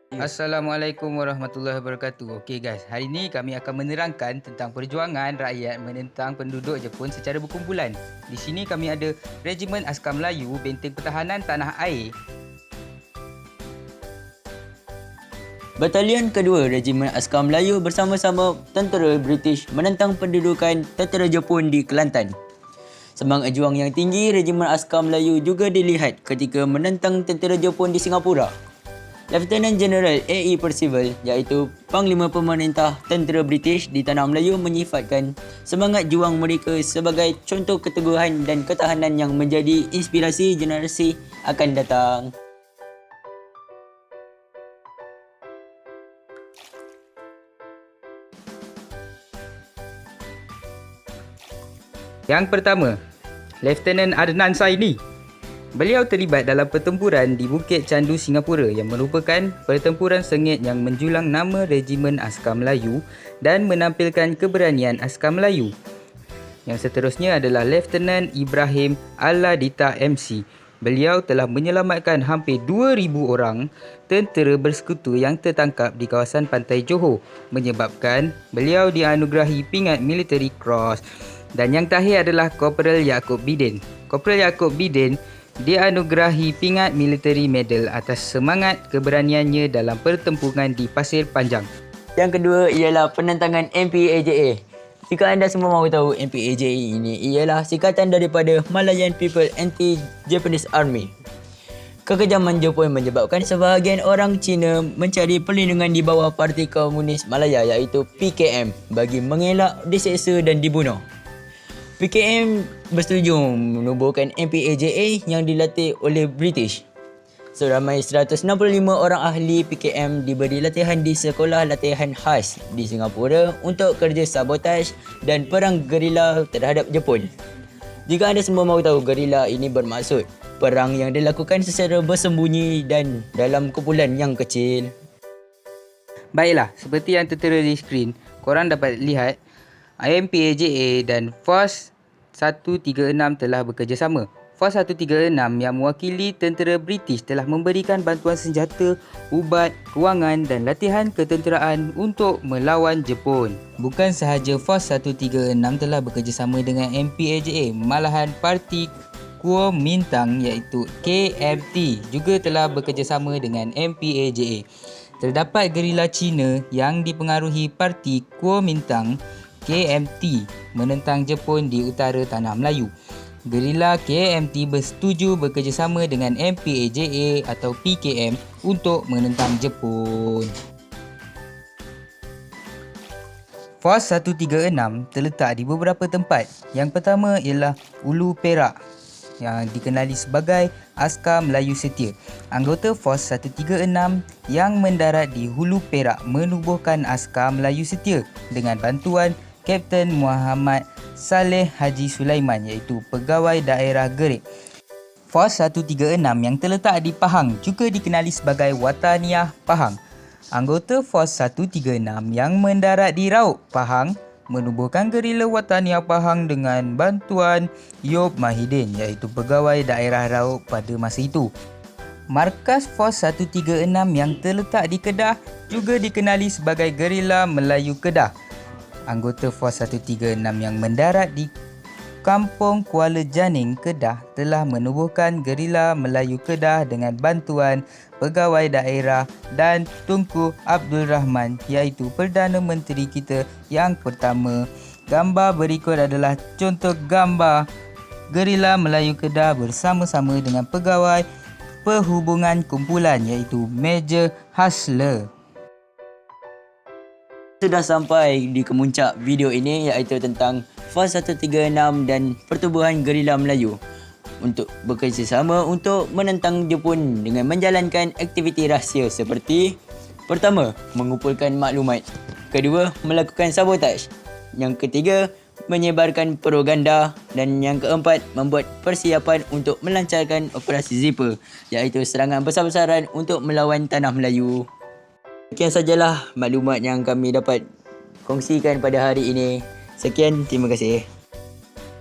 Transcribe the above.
Assalamualaikum warahmatullahi wabarakatuh. Okey guys, hari ini kami akan menerangkan tentang perjuangan rakyat menentang penduduk Jepun secara berkumpulan. Di sini kami ada Regimen Askar Melayu Benteng Pertahanan Tanah Air. Batalion kedua Regimen Askar Melayu bersama-sama tentera British menentang pendudukan tentera Jepun di Kelantan. Semangat juang yang tinggi Regimen Askar Melayu juga dilihat ketika menentang tentera Jepun di Singapura. Lieutenant General A.E. Percival iaitu Panglima Pemerintah Tentera British di Tanah Melayu menyifatkan semangat juang mereka sebagai contoh keteguhan dan ketahanan yang menjadi inspirasi generasi akan datang. Yang pertama, Lieutenant Adnan Saini. Beliau terlibat dalam pertempuran di Bukit Candu, Singapura yang merupakan pertempuran sengit yang menjulang nama Regimen Askar Melayu dan menampilkan keberanian Askar Melayu. Yang seterusnya adalah Lieutenant Ibrahim Aladita MC. Beliau telah menyelamatkan hampir 2,000 orang tentera bersekutu yang tertangkap di kawasan pantai Johor, menyebabkan beliau dianugerahi pingat Military Cross. Dan yang terakhir adalah Korporal Yaakob Bidin. Korporal Yaakob Bidin dianugerahi pingat Military Medal atas semangat keberaniannya dalam pertempuran di Pasir Panjang. Yang kedua ialah penentangan MPAJA. Jika anda semua mahu tahu, MPAJA ini ialah singkatan daripada Malayan People Anti-Japanese Army. Kekejaman Jepun menyebabkan sebahagian orang Cina mencari perlindungan di bawah Parti Komunis Malaya iaitu PKM bagi mengelak diseksa dan dibunuh. PKM bersetuju menubuhkan MPAJA yang dilatih oleh British. Seramai 165 orang ahli PKM diberi latihan di sekolah latihan khas di Singapura untuk kerja sabotaj dan perang gerila terhadap Jepun. Jika anda semua mahu tahu, gerila ini bermaksud perang yang dilakukan secara bersembunyi dan dalam kumpulan yang kecil. Baiklah, seperti yang tertera di skrin, korang dapat lihat MPAJA dan Force 136 telah bekerjasama. Force 136 yang mewakili tentera British telah memberikan bantuan senjata, ubat, kewangan dan latihan ketenteraan untuk melawan Jepun. Bukan sahaja Force 136 telah bekerjasama dengan MPAJA, malahan Parti Kuomintang iaitu KMT juga telah bekerjasama dengan MPAJA. Terdapat gerila Cina yang dipengaruhi Parti Kuomintang KMT menentang Jepun di utara Tanah Melayu. Gerila KMT bersetuju bekerjasama dengan MPAJA atau PKM untuk menentang Jepun. Force 136 terletak di beberapa tempat. Yang pertama ialah Ulu Perak yang dikenali sebagai Askar Melayu Setia. Anggota Force 136 yang mendarat di Hulu Perak menubuhkan Askar Melayu Setia dengan bantuan Kapten Muhammad Saleh Haji Sulaiman iaitu pegawai daerah Gerik. Force 136 yang terletak di Pahang juga dikenali sebagai Wataniah Pahang. Anggota Force 136 yang mendarat di Raub, Pahang menubuhkan gerila Wataniah Pahang dengan bantuan Yop Mahidin iaitu pegawai daerah Raub pada masa itu. Markas Force 136 yang terletak di Kedah juga dikenali sebagai Gerila Melayu Kedah. Anggota Force 136 yang mendarat di Kampung Kuala Janing, Kedah telah menubuhkan Gerila Melayu Kedah dengan bantuan pegawai daerah dan Tunku Abdul Rahman iaitu Perdana Menteri kita yang pertama. Gambar berikut adalah contoh gambar Gerila Melayu Kedah bersama-sama dengan pegawai perhubungan kumpulan iaitu Major Hustler. Sudah sampai di kemuncak video ini iaitu tentang Force 136 dan pertubuhan gerila Melayu untuk bekerjasama untuk menentang Jepun dengan menjalankan aktiviti rahsia seperti: pertama, mengumpulkan maklumat; kedua, melakukan sabotaj; yang ketiga, menyebarkan propaganda; dan yang keempat, membuat persiapan untuk melancarkan operasi Zipper iaitu serangan besar-besaran untuk melawan Tanah Melayu. Sekian sajalah maklumat yang kami dapat kongsikan pada hari ini. Sekian, terima kasih.